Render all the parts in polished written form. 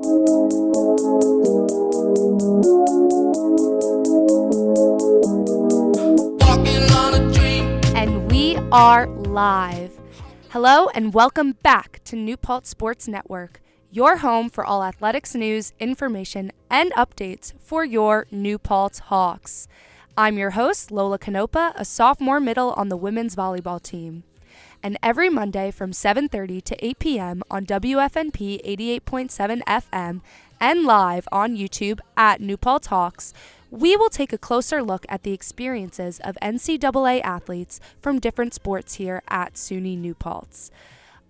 And we are live. Hello and welcome back to New Paltz Sports Network, your home for all athletics news, information, and updates for your New Paltz Hawks. I'm your host, Lola Konopa, a sophomore middle on the women's volleyball team. And every Monday from 7:30 to 8 p.m. on WFNP 88.7 FM and live on YouTube at New Paltz Hawks, we will take a closer look at the experiences of NCAA athletes from different sports here at SUNY New Paltz.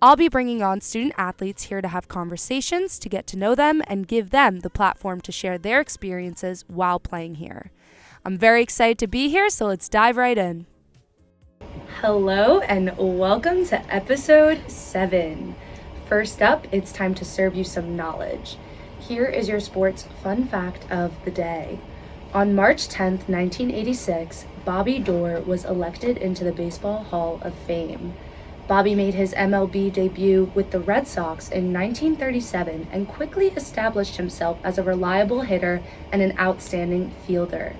I'll be bringing on student athletes here to have conversations, to get to know them, and give them the platform to share their experiences while playing here. I'm very excited to be here, so let's dive right in. Hello and welcome to episode 7. First up, it's time to serve you some knowledge. Here is your sports fun fact of the day. On March 10th, 1986, Bobby Doerr was elected into the Baseball Hall of Fame. Bobby made his MLB debut with the Red Sox in 1937 and quickly established himself as a reliable hitter and an outstanding fielder.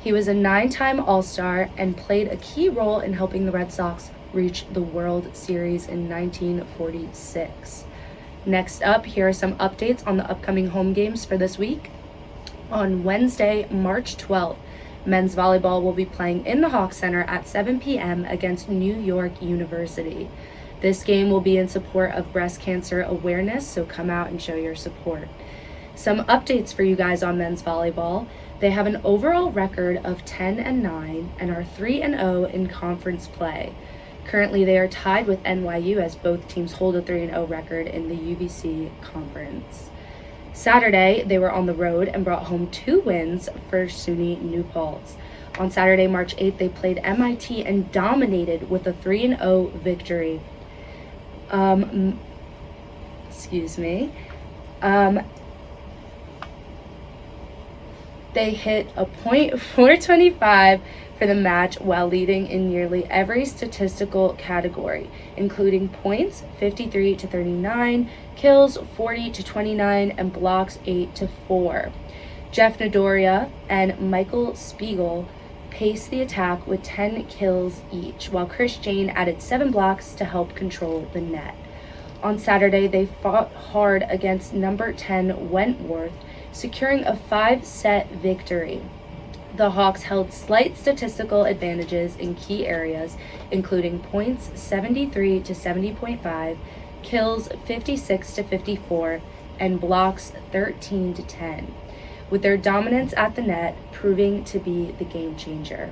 He was a 9-time All-Star and played a key role in helping the Red Sox reach the World Series in 1946. Next up, here are some updates on the upcoming home games for this week. On Wednesday, March 12th, men's volleyball will be playing in the Hak Center at 7 p.m. against New York University. This game will be in support of breast cancer awareness, so come out and show your support. Some updates for you guys on men's volleyball. They have an overall record of 10-9 and are 3-0 in conference play. Currently, they are tied with NYU as both teams hold a 3-0 record in the UBC conference. Saturday, they were on the road and brought home 2 wins for SUNY New Paltz. On Saturday, March 8th, they played MIT and dominated with a 3-0 victory. They hit a .425 for the match while leading in nearly every statistical category, including points 53-39, kills 40-29, and blocks 8-4. Jeff Nadoria and Michael Spiegel paced the attack with 10 kills each, while Chris Jane added 7 blocks to help control the net. On Saturday, they fought hard against number 10 Wentworth, securing a 5-set victory. The Hawks held slight statistical advantages in key areas, including points 73-70.5, kills 56-54, and blocks 13-10, with their dominance at the net proving to be the game changer.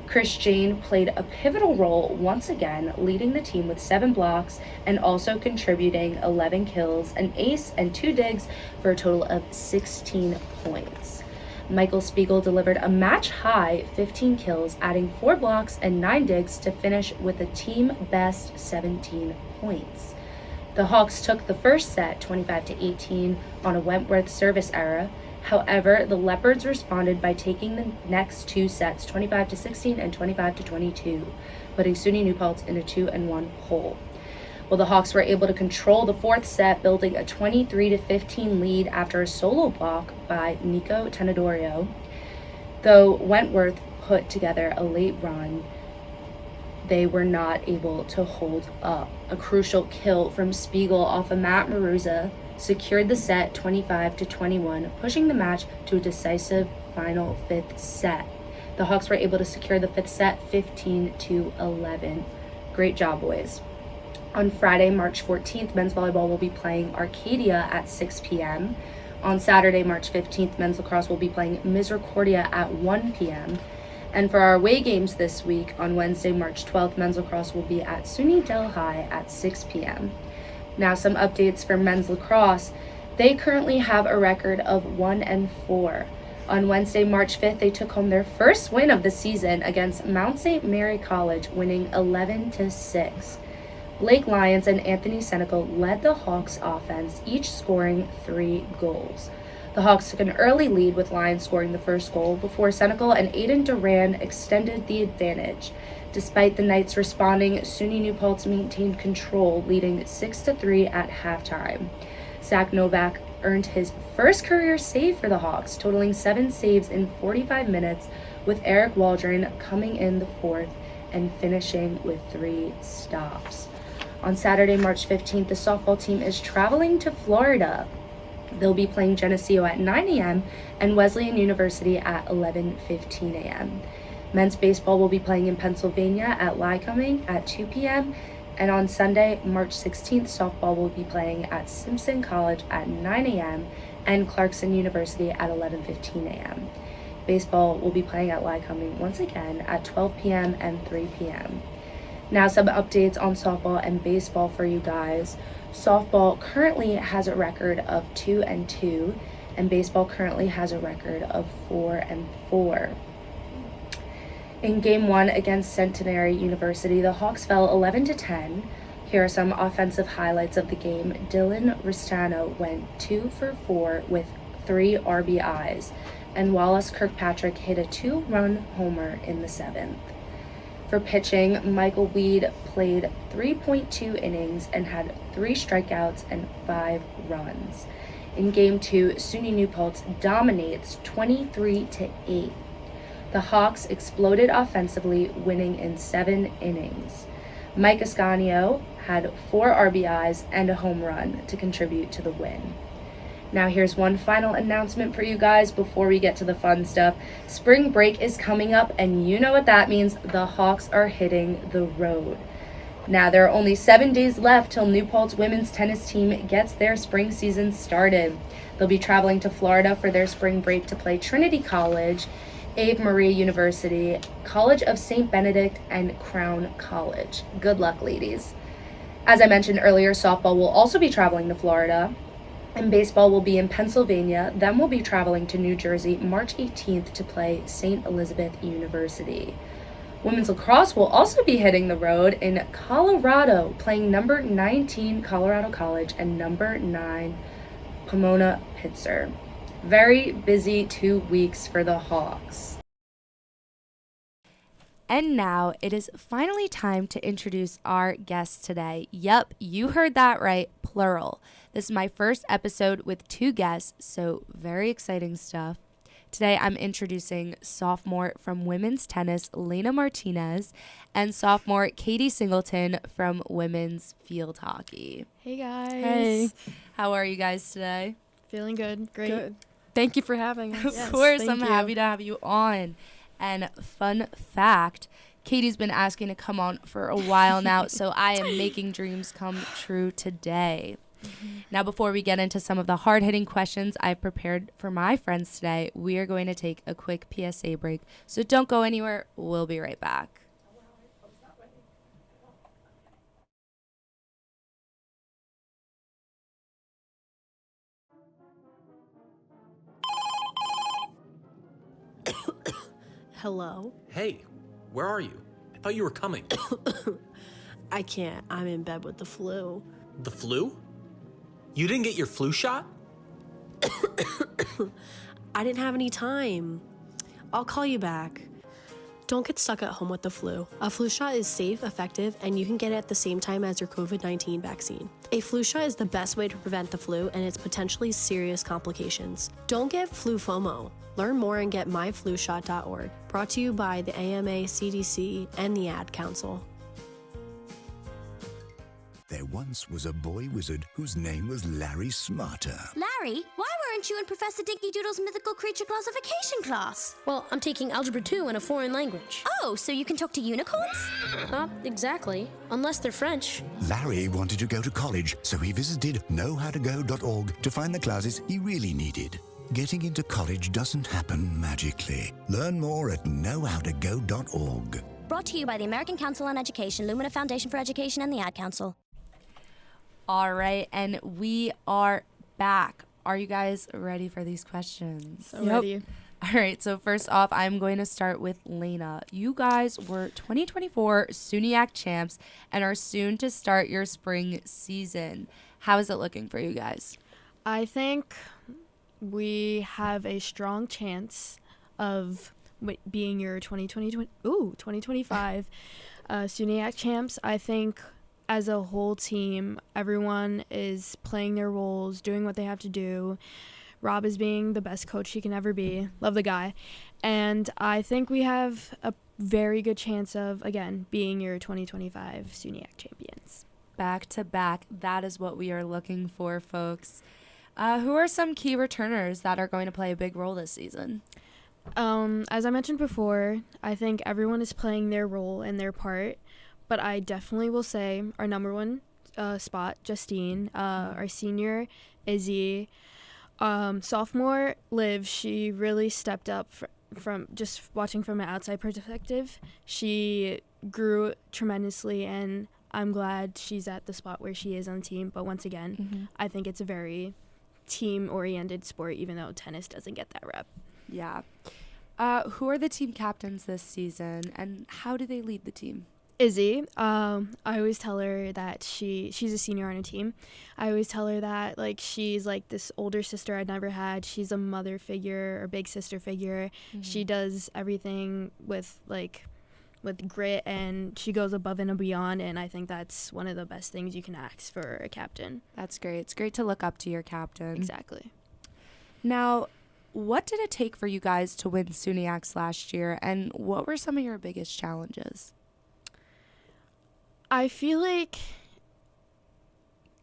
Chris Jane played a pivotal role once again, leading the team with 7 blocks and also contributing 11 kills, an ace, and 2 digs for a total of 16 points. Michael Spiegel delivered a match-high 15 kills, adding 4 blocks and 9 digs to finish with a team-best 17 points. The Hawks took the first set 25-18 on a Wentworth service error. However, the Leopards responded by taking the next 2 sets 25-16 and 25-22, putting SUNY New Paltz in a 2-1 hole. Well, the Hawks were able to control the 4th set, building a 23-15 lead after a solo block by Nico Tenedorio. Though Wentworth put together a late run, they were not able to hold up. A crucial kill from Spiegel off of Matt Maruza secured the set 25-21, pushing the match to a decisive final 5th set. The Hawks were able to secure the 5th set 15-11. Great job, boys. On Friday, March 14th, men's volleyball will be playing Arcadia at 6 p.m. On Saturday, March 15th, men's lacrosse will be playing Misericordia at 1 p.m. And for our away games this week, on Wednesday, March 12th, men's lacrosse will be at SUNY Delhi at 6 p.m. Now some updates for men's lacrosse. They currently have a record of 1-4. On Wednesday, March 5th, they took home their first win of the season against Mount St. Mary College, winning 11-6. Blake Lyons and Anthony Senecal led the Hawks offense, each scoring 3 goals. The Hawks took an early lead with Lyons scoring the first goal before Senecal and Aiden Duran extended the advantage. Despite the Knights responding, SUNY New Paltz maintained control, leading 6-3 at halftime. Zach Novak earned his first career save for the Hawks, totaling 7 saves in 45 minutes, with Eric Waldron coming in the fourth and finishing with 3 stops. On Saturday, March 15th, the softball team is traveling to Florida. They'll be playing Geneseo at 9 a.m. and Wesleyan University at 11:15 a.m. Men's baseball will be playing in Pennsylvania at Lycoming at 2 p.m. And on Sunday, March 16th, softball will be playing at Simpson College at 9 a.m. and Clarkson University at 11:15 a.m. Baseball will be playing at Lycoming once again at 12 p.m. and 3 p.m. Now some updates on softball and baseball for you guys. Softball currently has a record of 2-2, and baseball currently has a record of 4-4. In Game 1 against Centenary University, the Hawks fell 11-10. Here are some offensive highlights of the game. Dylan Ristano went 2 for 4 with 3 RBIs, and Wallace Kirkpatrick hit a 2-run homer in the 7th. For pitching, Michael Weed played 3.2 innings and had 3 strikeouts and 5 runs. In Game 2, SUNY New Paltz dominates 23-8. The Hawks exploded offensively, winning in 7 innings. Mike Ascanio had 4 RBIs and a home run to contribute to the win. Now here's one final announcement for you guys before we get to the fun stuff. Spring break is coming up, and you know what that means. The Hawks are hitting the road. Now there are only 7 days left till New Paltz women's tennis team gets their spring season started. They'll be traveling to Florida for their spring break to play Trinity College, Ave Maria University, College of St. Benedict, and Crown College. Good luck, ladies. As I mentioned earlier, softball will also be traveling to Florida, and baseball will be in Pennsylvania. Then we'll be traveling to New Jersey March 18th to play St. Elizabeth University. Women's lacrosse will also be hitting the road in Colorado, playing number 19 Colorado College and number 9 Pomona Pitzer. Very busy 2 weeks for the Hawks. And now it is finally time to introduce our guest today. Yep, you heard that right, plural. This is my first episode with 2 guests, so very exciting stuff. Today I'm introducing sophomore from women's tennis, Laina Martinez, and sophomore Katie Singleton from women's field hockey. Hey guys. Hey. How are you guys today? Feeling good. Great. Good. Thank you for having us. Of course, I'm happy to have you on. And fun fact, Katie's been asking to come on for a while now, so I am making dreams come true today. Now, before we get into some of the hard-hitting questions I've prepared for my friends today, we are going to take a quick PSA break. So don't go anywhere. We'll be right back. Hello? Hey, where are you? I thought you were coming. I can't. I'm in bed with the flu. The flu? You didn't get your flu shot? I didn't have any time. I'll call you back. Don't get stuck at home with the flu. A flu shot is safe, effective, and you can get it at the same time as your COVID-19 vaccine. A flu shot is the best way to prevent the flu and its potentially serious complications. Don't get flu FOMO. Learn more and get myflushot.org. Brought to you by the AMA, CDC, and the Ad Council. There once was a boy wizard whose name was Larry Smarter. Larry, why weren't you in Professor Dinky Doodle's mythical creature classification class? Well, I'm taking Algebra 2 in a foreign language. Oh, so you can talk to unicorns? Not exactly, unless they're French. Larry wanted to go to college, so he visited knowhowtogo.org to find the classes he really needed. Getting into college doesn't happen magically. Learn more at knowhowtogo.org. Brought to you by the American Council on Education, Lumina Foundation for Education, and the Ad Council. All right, and we are back. Are you guys ready for these questions? So ready. All right, so first off, I'm going to start with Laina. You guys were 2024 SUNYAC champs and are soon to start your spring season. How is it looking for you guys? I think we have a strong chance of being your 2025 SUNYAC champs. I think as a whole team, everyone is playing their roles, doing what they have to do. Rob is being the best coach he can ever be. Love the guy. And I think we have a very good chance of, again, being your 2025 SUNYAC champions. Back to back. That is what we are looking for, folks. Who are some key returners that are going to play a big role this season? As I mentioned before, I think everyone is playing their role and their part. But I definitely will say our number one spot, Justine, our senior, Izzy, sophomore, Liv, she really stepped up from just watching from an outside perspective. She grew tremendously, and I'm glad she's at the spot where she is on the team. But once again, I think it's a very team-oriented sport, even though tennis doesn't get that rep. Yeah. Who are the team captains this season, and how do they lead the team? Izzy, I always tell her that she's a senior on a team. I always tell her that she's like this older sister I'd never had. She's a mother figure or big sister figure. She does everything with grit, and she goes above and beyond, and I think that's one of the best things you can ask for a captain. That's great. It's great to look up to your captain. Exactly. Now, what did it take for you guys to win SUNYACs last year, and what were some of your biggest challenges? I feel like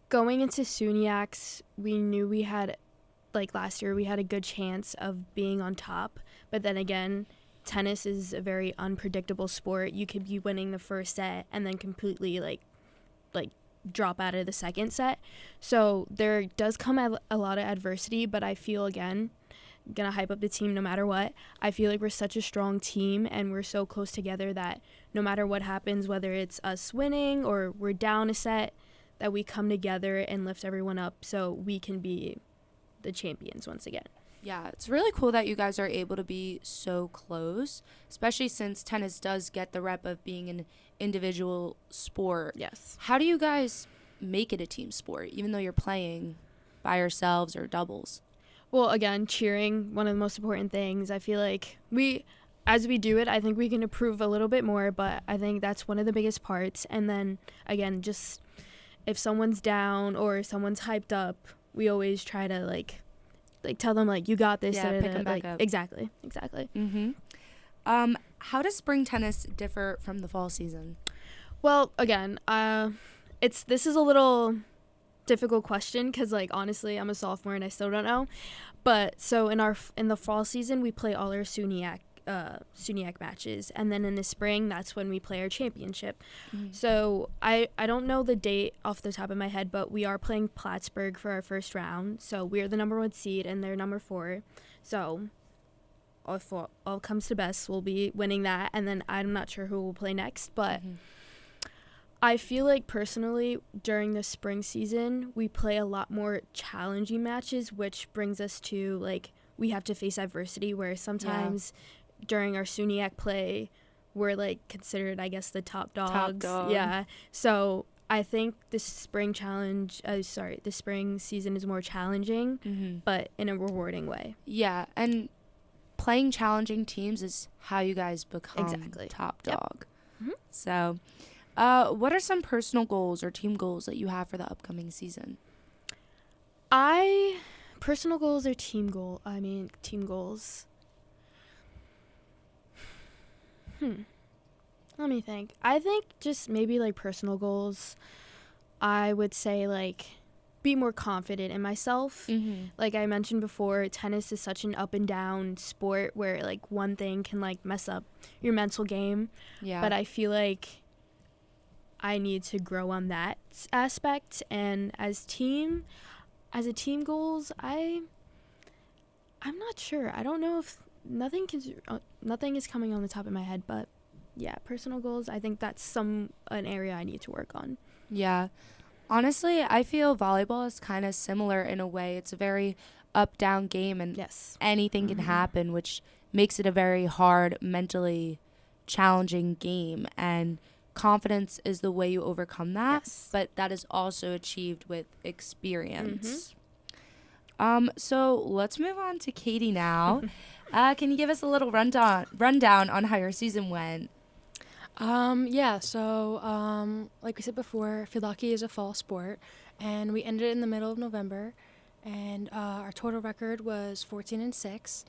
going into SUNYACs, we knew we had, last year, we had a good chance of being on top. But then again, tennis is a very unpredictable sport. You could be winning the first set and then completely, drop out of the second set. So there does come a lot of adversity, but I feel, again, gonna hype up the team no matter what. I feel like we're such a strong team and we're so close together that no matter what happens, whether it's us winning or we're down a set, that we come together and lift everyone up so we can be the champions once again. Yeah, it's really cool that you guys are able to be so close, especially since tennis does get the rep of being an individual sport. Yes. How do you guys make it a team sport, even though you're playing by yourselves or doubles? Well, again, cheering, one of the most important things. I feel like as we do it, I think we can improve a little bit more, but I think that's one of the biggest parts. And then, again, just if someone's down or someone's hyped up, we always try to, tell them, you got this. Yeah, pick them back up. Exactly. How does spring tennis differ from the fall season? Well, again, this is a little difficult question because honestly I'm a sophomore and I still don't know, but so in the fall season we play all our SUNYAC matches, and then in the spring that's when we play our championship. So I don't know the date off the top of my head, but we are playing Plattsburgh for our first round, so we're the number 1 seed and they're number 4, so if all comes to best we'll be winning that, and then I'm not sure who will play next, but I feel like personally during the spring season we play a lot more challenging matches, which brings us to we have to face adversity, where sometimes during our SUNYAC play we're considered, I guess, the top dogs. Top dog. Yeah. So I think the spring season is more challenging, but in a rewarding way. Yeah, and playing challenging teams is how you guys become top dog. So what are some personal goals or team goals that you have for the upcoming season? Personal goals or team goals. Let me think. I think just maybe personal goals. I would say be more confident in myself. Like I mentioned before, tennis is such an up and down sport where one thing can mess up your mental game. Yeah. But I feel like I need to grow on that aspect, and as a team goals, I'm not sure. I don't know if nothing is coming on the top of my head, but yeah, personal goals, I think that's an area I need to work on. Yeah. Honestly, I feel volleyball is kind of similar in a way. It's a very up-down game, and anything can happen, which makes it a very hard, mentally challenging game, and confidence is the way you overcome that, but that is also achieved with experience. So let's move on to Katie now. Can you give us a little rundown on how your season went? Like we said before, field hockey is a fall sport, and we ended in the middle of November, and our total record was 14-6.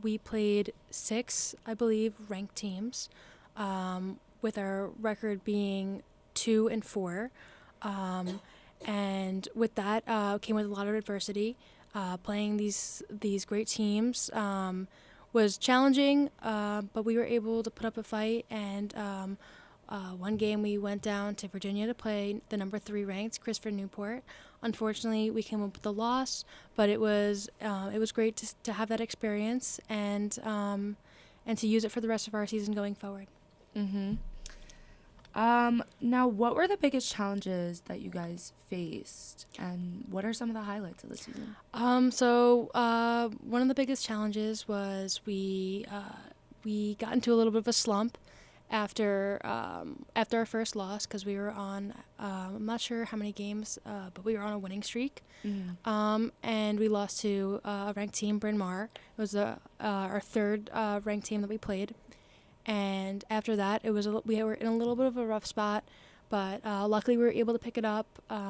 We played 6, I believe, ranked teams, with our record being 2-4. And with that came with a lot of adversity. Playing these great teams was challenging, but we were able to put up a fight. And one game we went down to Virginia to play the number 3 ranked Christopher Newport. Unfortunately, we came up with a loss, but it was great to have that experience and to use it for the rest of our season going forward. Mm-hmm. Now, what were the biggest challenges that you guys faced, and what are some of the highlights of the season? One of the biggest challenges was we got into a little bit of a slump after our first loss, because we were on I'm not sure how many games, but we were on a winning streak. Mm-hmm. And we lost to a ranked team, Bryn Mawr. It was our third ranked team that we played. And after that, we were in a little bit of a rough spot, but luckily we were able to pick it up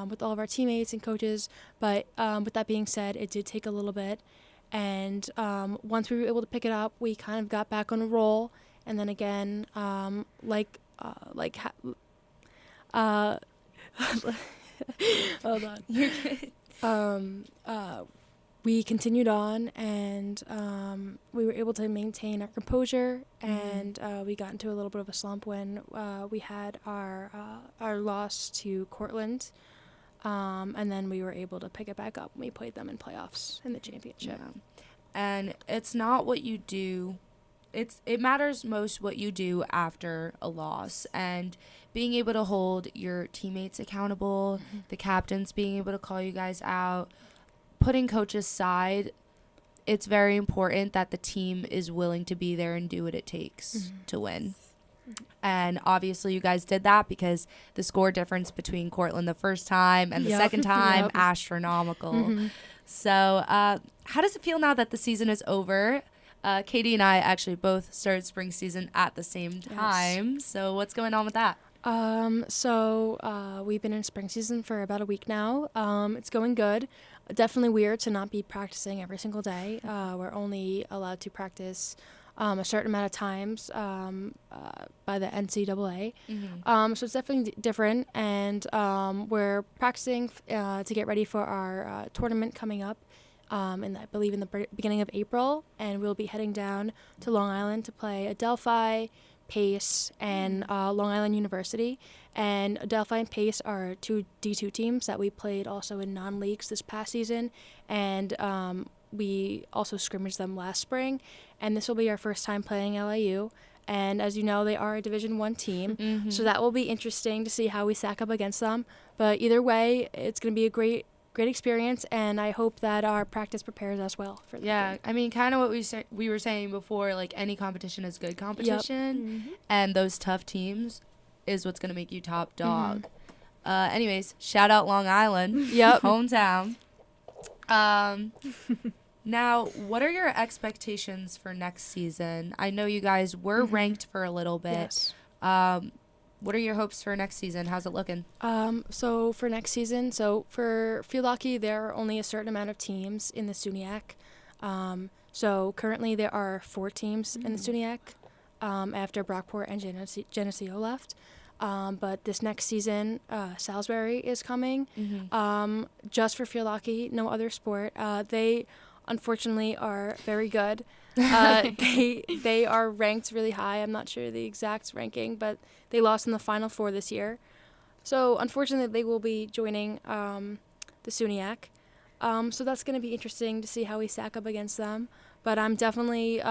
with all of our teammates and coaches. But with that being said, it did take a little bit. And once we were able to pick it up, we kind of got back on a roll. And then again, hold on. We continued on, and we were able to maintain our composure, and we got into a little bit of a slump when we had our loss to Cortland, and then we were able to pick it back up when we played them in playoffs in the championship. Yeah. And it's not what you do. It matters most what you do after a loss, and being able to hold your teammates accountable, the captains being able to call you guys out, putting coaches aside. It's very important that the team is willing to be there and do what it takes to win. And obviously you guys did that, because the score difference between Cortland the first time and the second time, astronomical. So how does it feel now that the season is over? Katie and I actually both started spring season at the same time. Yes. So what's going on with that? We've been in spring season for about a week now. It's going good. Definitely weird to not be practicing every single day. We're only allowed to practice a certain amount of times by the NCAA. So it's definitely different, and we're practicing to get ready for our tournament coming up. I believe in the beginning of April, and we'll be heading down to Long Island to play Adelphi, Pace, and Long Island University. And Adelphi and Pace are 2 D2 teams that we played also in non-leagues this past season, and we also scrimmaged them last spring. And this will be our first time playing LIU. And as you know, they are a Division I team, so that will be interesting to see how we stack up against them. But either way, it's going to be a great experience, and I hope that our practice prepares us well for that. Yeah, I mean, kind of what we were saying before, like any competition is good competition, and those tough teams is what's going to make you top dog. Anyways, shout out Long Island, hometown. Now, what are your expectations for next season? I know you guys were ranked for a little bit. Yes. What are your hopes for next season? How's it looking? So for next season, for field hockey, there are only a certain amount of teams in the SUNYAC. So currently there are 4 teams in the SUNYAC after Brockport and Geneseo left. But this next season, Salisbury is coming just for field hockey, no other sport. They unfortunately are very good. They are ranked really high. I'm not sure the exact ranking, but they lost in the Final Four this year. So unfortunately, they will be joining the SUNYAC. So that's going to be interesting to see how we stack up against them. But I'm definitely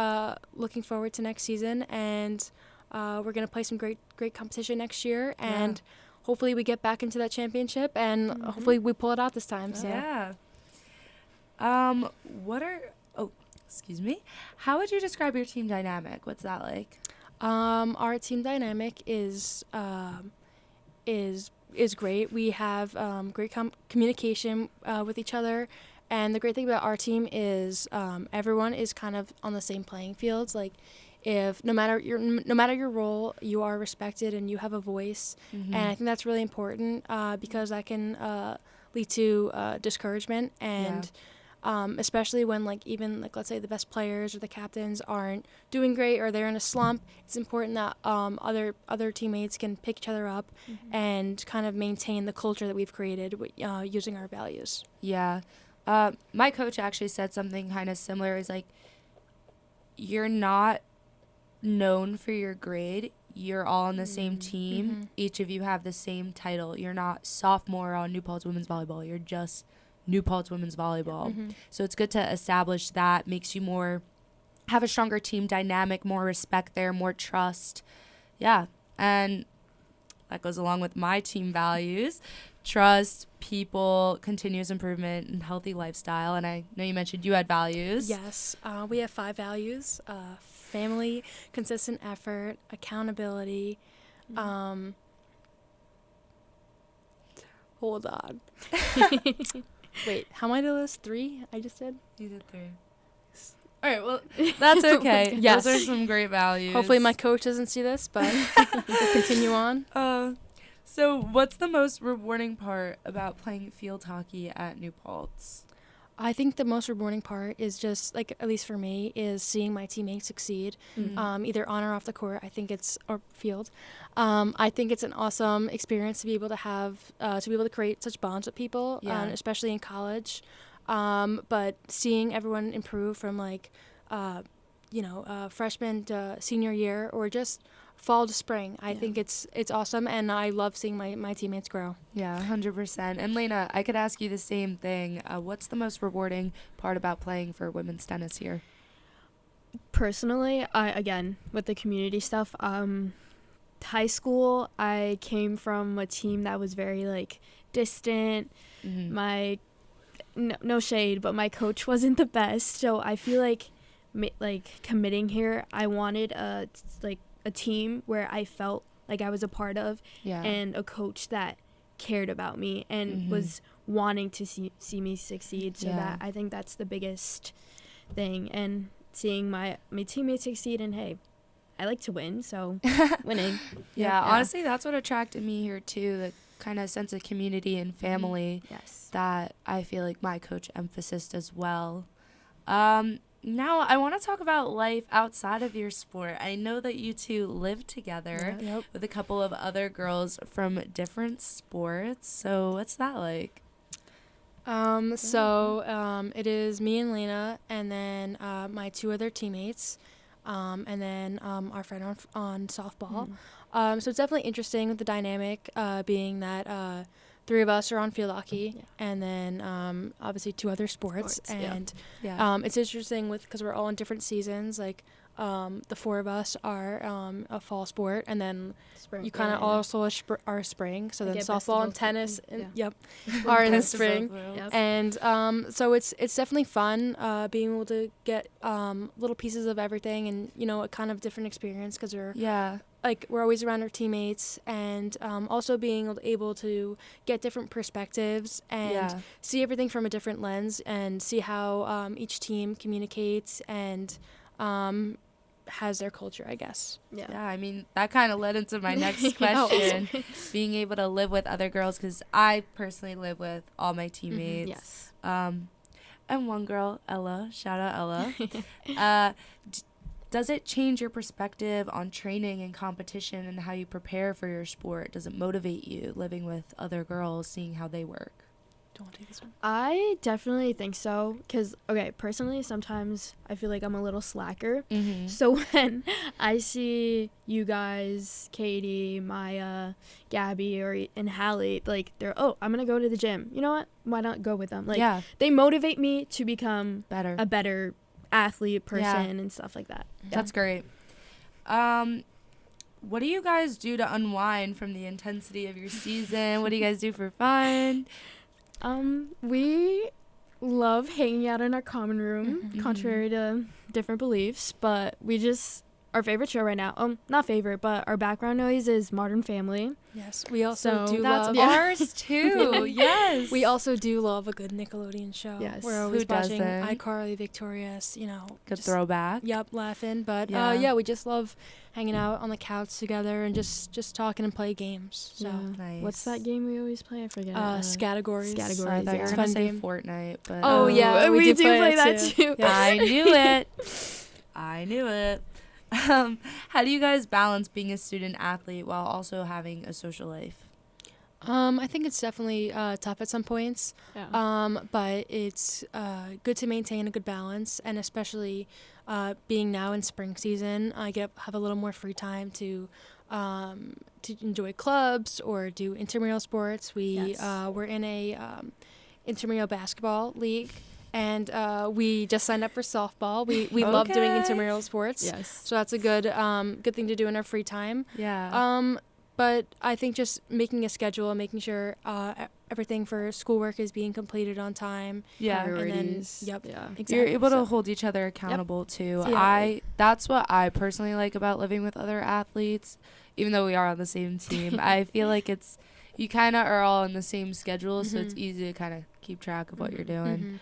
looking forward to next season, and we're going to play some great competition next year, and hopefully we get back into that championship, and hopefully we pull it out this time. So. Yeah. Excuse me. How would you describe your team dynamic? What's that like? Our team dynamic is great. We have great communication with each other, and the great thing about our team is everyone is kind of on the same playing fields. Like, if no matter your role, you are respected and you have a voice. And I think that's really important because that can lead to discouragement and especially when even let's say the best players or the captains aren't doing great or they're in a slump. It's important that other teammates can pick each other up and kind of maintain the culture that we've created using our values. Yeah. My coach actually said something kind of similar. Is like, you're not known for your grade. You're all on the same team. Each of you have the same title. You're not sophomore on New Paltz Women's Volleyball. You're just New Paltz Women's Volleyball. So it's good to establish that. Makes you have a stronger team dynamic, more respect there, more trust. Yeah. And that goes along with my team values: trust, people, continuous improvement, and healthy lifestyle. And I know you mentioned you had values. Yes. We have 5 values: family, consistent effort, accountability. Hold on. Wait, how am I to list? 3? I just did? You did 3. All right, well, that's okay. Yes. Those are some great values. Hopefully my coach doesn't see this, but we'll continue on. So what's the most rewarding part about playing field hockey at New Paltz? I think the most rewarding part is just, at least for me, is seeing my teammates succeed, either on or off the court. Or field. I think it's an awesome experience to be able to have, to be able to create such bonds with people, especially in college. But seeing everyone improve from freshman to senior year or just fall to spring, I think it's awesome, and I love seeing my teammates grow. Yeah, 100%. And Laina, I could ask you the same thing. What's the most rewarding part about playing for women's tennis here? Personally, again, with the community stuff, high school, I came from a team that was very distant. No shade, but my coach wasn't the best, so I feel like committing here, I wanted a team where I felt like I was a part of, and a coach that cared about me and was wanting to see me succeed. So that, I think that's the biggest thing, and seeing my teammates succeed, and hey, I like to win, so winning. Yeah, honestly, that's what attracted me here too, the kind of sense of community and family that I feel like my coach emphasized as well. Now, I want to talk about life outside of your sport. I know that you two live together with a couple of other girls from different sports. So what's that like? It is me and Laina, and then my 2 other teammates, and then our friend on softball. So it's definitely interesting with the dynamic being that 3 of us are on field hockey, and then obviously 2 other sports. And it's interesting because we're all in different seasons. The 4 of us are a fall sport, and then spring. You kind of also are spring. So then softball and tennis are in the spring. And so it's definitely fun being able to get little pieces of everything, and a kind of different experience because we're always around our teammates, and also being able to get different perspectives and see everything from a different lens and see how each team communicates and has their culture, I guess. Yeah, I mean, that kind of led into my next question, being able to live with other girls, because I personally live with all my teammates. And one girl, Ella, shout out Ella. Does it change your perspective on training and competition and how you prepare for your sport? Does it motivate you living with other girls, seeing how they work? Do you want to take this one? I definitely think so, because, personally, sometimes I feel like I'm a little slacker. So when I see you guys, Katie, Maya, Gabby, and Hallie, they're, I'm going to go to the gym. You know what? Why not go with them? They motivate me to become a better athlete, person, and stuff like that. That's great. What do you guys do to unwind from the intensity of your season? What do you guys do for fun? We love hanging out in our common room, contrary to different beliefs, but we just our favorite show right now, not favorite, but our background noise is Modern Family. Yes, we also So do That's love. ours too. Yes. We also do love a good Nickelodeon show. Yes. We're always Who watching doesn't? iCarly, Victorious, Good just- throwback. Yep, laughing. But Yeah. yeah, we just love hanging out on the couch together and just talking and play games. So Nice. What's that game we always play? I forget. categories. I thought you Yeah. were It's a gonna fun say game. Fortnite, but Oh, yeah, we do do play that too. Yeah. I knew it. I knew it. How do you guys balance being a student athlete while also having a social life? I think it's definitely tough at some points. Yeah. But it's good to maintain a good balance, and especially being now in spring season, I have a little more free time to enjoy clubs or do intramural sports. We're in a intramural basketball league, and we just signed up for softball. We love doing Okay. intramural sports. Yes. So that's a good thing to do in our free time. Yeah. But I think just making a schedule and making sure everything for schoolwork is being completed on time. Yeah. And then, Priorities. yep, Yeah. exactly. You're able to So- hold each other accountable too. Yeah. That's what I personally like about living with other athletes, even though we are on the same team. I feel like you kind of are all on the same schedule, so it's easy to kind of keep track of what you're doing.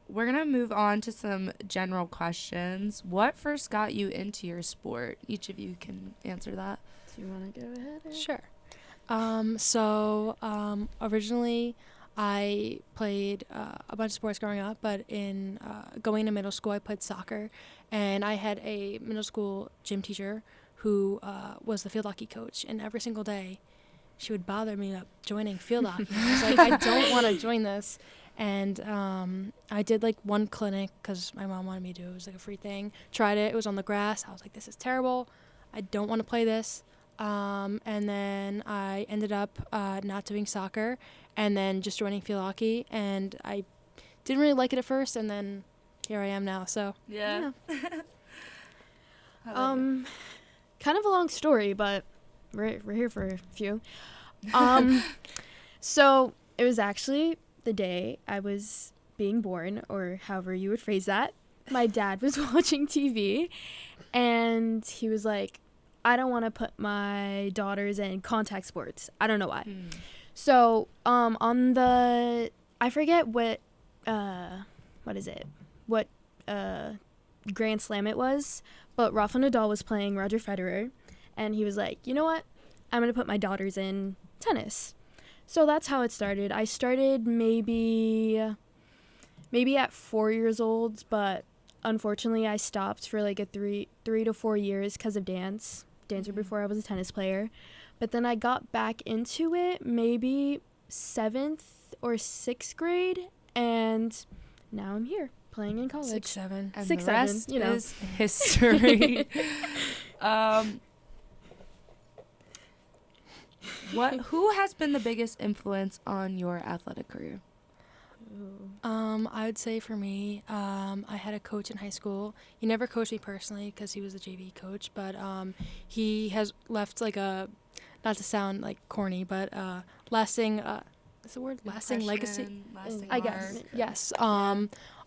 We're going to move on to some general questions. What first got you into your sport? Each of you can answer that. Do you want to go ahead? Sure. Originally, I played a bunch of sports growing up, but in going to middle school, I played soccer, and I had a middle school gym teacher who was the field hockey coach, and every single day, she would bother me up joining field hockey. I was like, I don't want to join this. And I did like one clinic because my mom wanted me to. It was like a free thing. Tried it. It was on the grass. I was like, this is terrible. I don't want to play this. And then I ended up not doing soccer and then just joining field hockey. And I didn't really like it at first. And then here I am now. So Yeah. Kind of a long story, but we're here for a few. So it was actually the day I was being born, or however you would phrase that. My dad was watching TV, and he was like, I don't want to put my daughters in contact sports. I don't know why. So on the, I forget what is it? What Grand Slam it was, but Rafa Nadal was playing Roger Federer, and he was like, you know what? I'm going to put my daughters in tennis. So that's how it started. I started maybe at 4 years old, but unfortunately I stopped for like a 3 to 4 years because of dancer before I was a tennis player. But then I got back into it maybe 7th or 6th grade, and now I'm here playing in college. 6, 7. And 6, the rest 7, you know. is history. Who has been the biggest influence on your athletic career? I would say for me, I had a coach in high school. He never coached me personally because he was a JV coach, but he has left like a, not to sound like corny, but lasting, is the word lasting legacy? Lasting I guess. mark. Yes.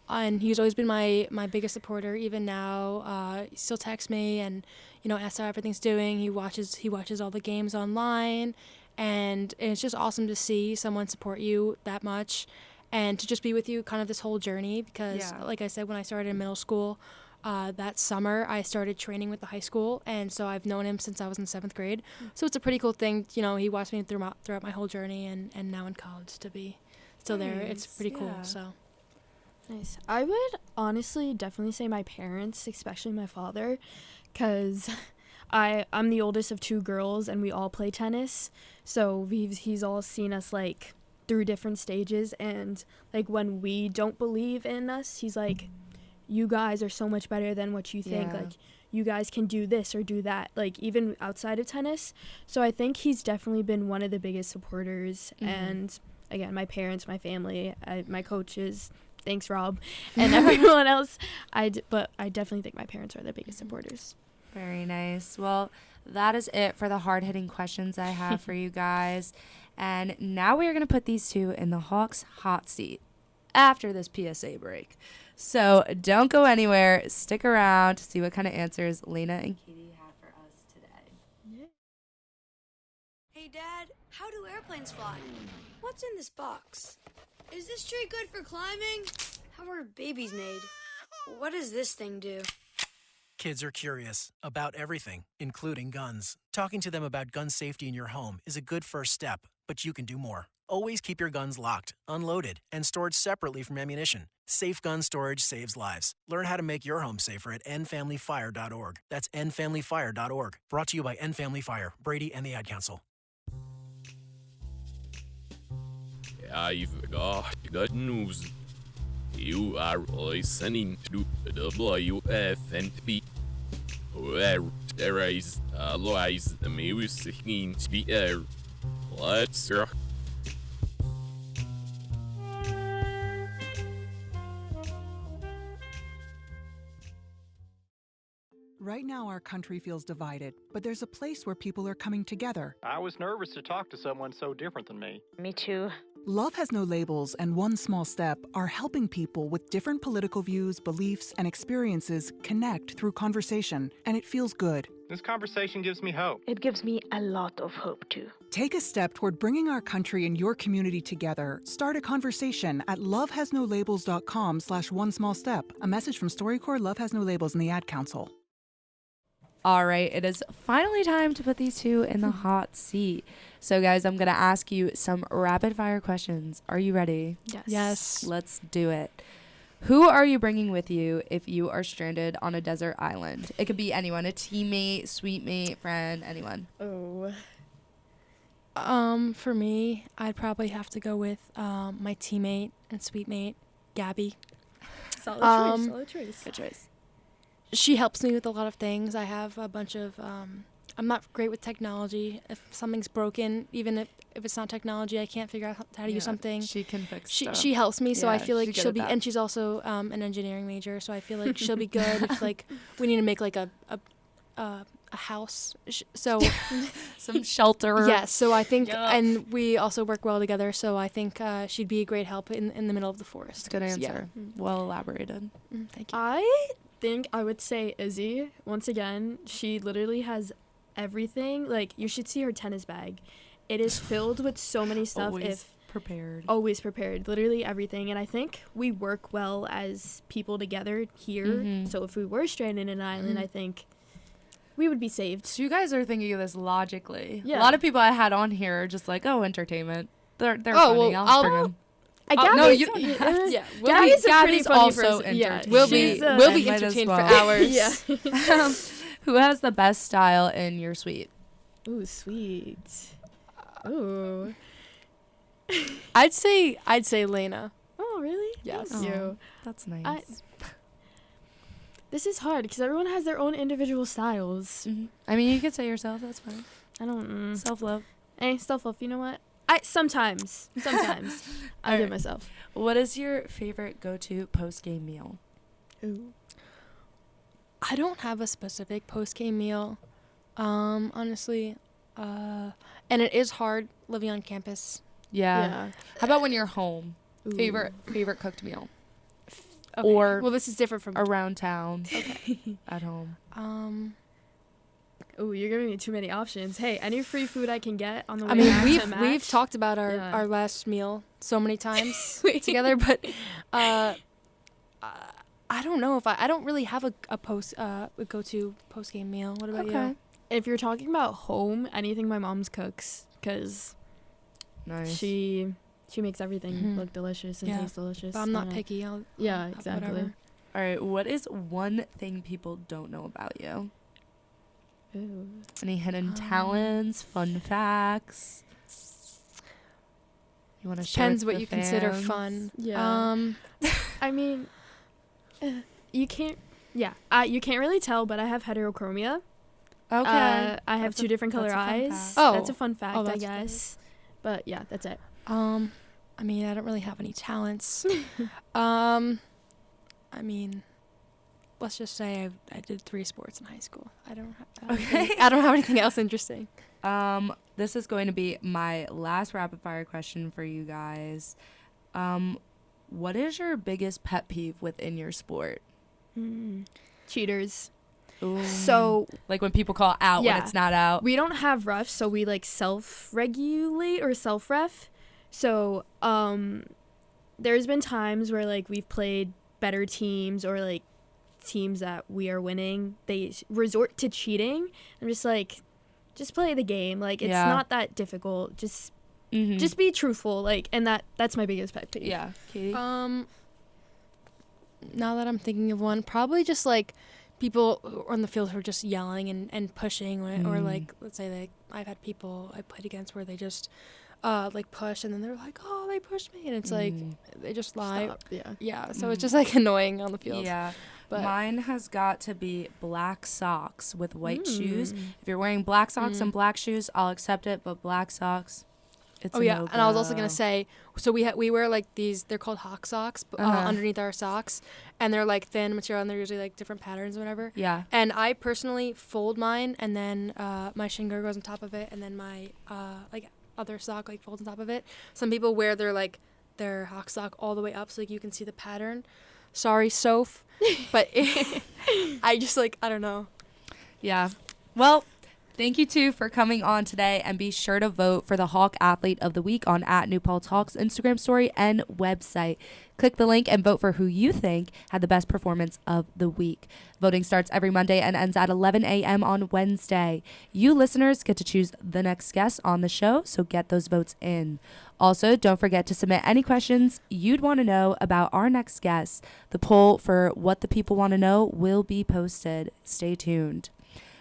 And he's always been my biggest supporter. Even now, he still texts me and asks how everything's doing. He watches all the games online, and it's just awesome to see someone support you that much, and to just be with you kind of this whole journey. Because, like I said, when I started in middle school, that summer I started training with the high school, and so I've known him since I was in 7th grade. So it's a pretty cool thing. He watched me throughout my whole journey, and now in college to be still there. It's pretty cool. So. Nice. I would honestly definitely say my parents, especially my father, because I'm the oldest of 2 girls and we all play tennis. So he's all seen us like through different stages, and like when we don't believe in us, he's like, you guys are so much better than what you think. Yeah. Like you guys can do this or do that, like even outside of tennis. So I think he's definitely been one of the biggest supporters. And again, my parents, my family, my coaches, thanks Rob, and everyone else. But I definitely think my parents are the biggest supporters. Very nice. Well, that is it for the hard-hitting questions I have for you guys. And now we are going to put these two in the Hawks hot seat. after this PSA break. So don't go anywhere. Stick around to see what kind of answers Laina and Katie have for us today. Hey, Dad, how do airplanes fly? What's in this box? Is this tree good for climbing? How are babies made? What does this thing do? Kids are curious about everything, including guns. Talking to them about gun safety in your home is a good first step, but you can do more. Always keep your guns locked, unloaded, and stored separately from ammunition. Safe gun storage saves lives. Learn how to make your home safer at endfamilyfire.org. That's endfamilyfire.org. Brought to you by End Family Fire, Brady, and the Ad Council. I've got good news. You are listening to WFNP, where there is always the music in the air. Let's rock. Right now, our country feels divided, but there's a place where people are coming together. I was nervous to talk to someone so different than me. Me too. Love Has No Labels and One Small Step are helping people with different political views, beliefs, and experiences connect through conversation, and it feels good. This conversation gives me hope. It gives me a lot of hope, too. Take a step toward bringing our country and your community together. Start a conversation at lovehasnolabels.com/onesmallstep. A message from StoryCorps, Love Has No Labels, and the Ad Council. All right, it is finally time to put these two in the hot seat. So, guys, I'm going to ask you some rapid-fire questions. Are you ready? Yes. Let's do it. Who are you bringing with you if you are stranded on a desert island? It could be anyone, a teammate, sweet mate, friend, anyone. Oh. For me, I'd probably have to go with my teammate and sweet mate, Gabby. Solid choice. Solid choice. Good choice. She helps me with a lot of things. I have a bunch of, I'm not great with technology. If something's broken, even if it's not technology, I can't figure out how to use something. She can fix stuff. She helps me, so I feel like she's she'll good be, at that. and she's also an engineering major, so I feel like she'll be good if like we need to make like a house. So some shelter. Yes, so I think, and we also work well together, so I think she'd be a great help in the middle of the forest. Good answer. Yeah. Well elaborated. Thank you. I think I would say Izzy. Once again, she literally has everything. Like, you should see her tennis bag. It is filled with so many stuff. Always prepared. Literally everything. And I think we work well as people together here. Mm-hmm. So if we were stranded in an island, I think we would be saved. So you guys are thinking of this logically. Yeah. A lot of people I had on here are just like, oh, entertainment. They're funny. Well, I'll bring them. No, you don't have to. yeah. Gabby's a pretty funny also person. Yeah, entertaining. We'll she's, be might as entertained well. for hours. Yeah. Who has the best style in your suite? Ooh, sweet. Ooh. I'd say Laina. Oh, really? Yes. Thank you. That's nice. This is hard because everyone has their own individual styles. Mm-hmm. I mean, you could say yourself. That's fine. I don't. Self-love. Hey, self-love. You know what? Sometimes I do it myself. What is your favorite go-to post-game meal? Ooh. I don't have a specific post-game meal, honestly. And it is hard living on campus. Yeah. How about when you're home? Ooh. Favorite cooked meal? Okay. Or well, this is different from around town. Okay. At home. Oh, you're giving me too many options. Hey, any free food I can get on the way I mean, back to match? we've talked about our last meal so many times together, but I don't know if I don't really have a go-to post-game meal. What about you? If you're talking about home, anything my mom's cooks, because she makes everything look delicious and taste delicious. But I'm not picky. I'll exactly. Whatever. All right. What is one thing people don't know about you? Ooh. Any hidden talents, fun facts? You want to share? Depends with what the you consider fans? fun. Yeah. I mean, you can't. Yeah. You can't really tell, but I have heterochromia. Okay. I have two different color eyes. Oh. That's a fun fact, I that's guess. But yeah, that's it. I mean, I don't really have any talents. I mean, let's just say I did 3 sports in high school. I don't have anything else interesting. This is going to be my last rapid fire question for you guys. what is your biggest pet peeve within your sport? Cheaters. Ooh. So like when people call out when it's not out. We don't have refs, so we like self-regulate or self-ref. So there's been times where like we've played better teams or like teams that we are winning, they resort to cheating. I'm just like, just play the game. Like it's not that difficult. Just be truthful. Like, and that's my biggest pet peeve. Yeah. Katie? Now that I'm thinking of one, probably just like people on the field who are just yelling and pushing or like, let's say I've had people I played against where they just like push and then they're like, oh, they pushed me, and it's like they just lie. Stop. Yeah. So it's just like annoying on the field. Yeah. But mine has got to be black socks with white shoes. If you're wearing black socks and black shoes, I'll accept it, but black socks, it's a no-go. And I was also gonna say, so we wear like these, they're called Hak socks underneath our socks, and they're like thin material and they're usually like different patterns or whatever. Yeah. And I personally fold mine, and then my shin guard goes on top of it, and then my like other sock like folds on top of it. Some people wear their Hak sock all the way up so like you can see the pattern. Sorry, Soph, but I just like, I don't know. Yeah. Well, thank you two for coming on today, and be sure to vote for the Hawk Athlete of the Week on @NewPaltz Instagram story and website. Click the link and vote for who you think had the best performance of the week. Voting starts every Monday and ends at 11 a.m. on Wednesday. You listeners get to choose the next guest on the show, so get those votes in. Also, don't forget to submit any questions you'd want to know about our next guest. The poll for What the People Want to Know will be posted. Stay tuned.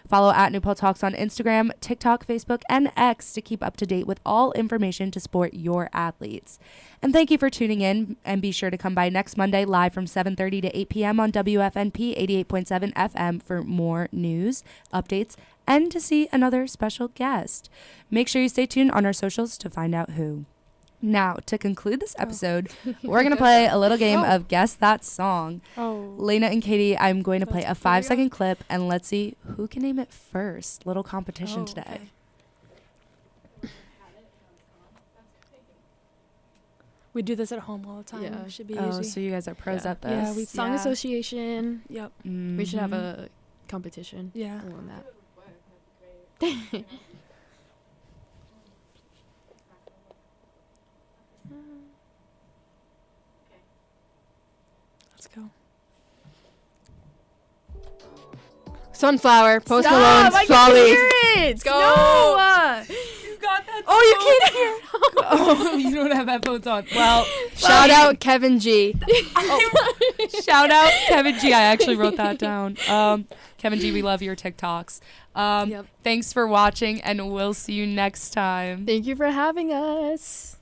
Follow @NewPaltz on Instagram, TikTok, Facebook, and X to keep up to date with all information to support your athletes. And thank you for tuning in, and be sure to come by next Monday live from 7:30 to 8 p.m. on WFNP 88.7 FM for more news, updates, and to see another special guest. Make sure you stay tuned on our socials to find out who. Now, to conclude this episode, we're going to play a little game of Guess That Song. Laina and Katie, I'm going to play a 5-second clip, and let's see who can name it first. Little competition today. Okay. We do this at home all the time. Yeah. It should be Oh, easy. so you guys are pros at this. Yeah, Song association. Yep. We should have a competition. Yeah. On that. Let's go. Sunflower, Post Malone's I Folly. can hear it. Let's go. No. You got that. Oh, you can't hear it. Oh, you don't have headphones on. Well, shout out Kevin G. Shout out Kevin G. I actually wrote that down. Kevin G, we love your TikToks. Thanks for watching, and we'll see you next time. Thank you for having us.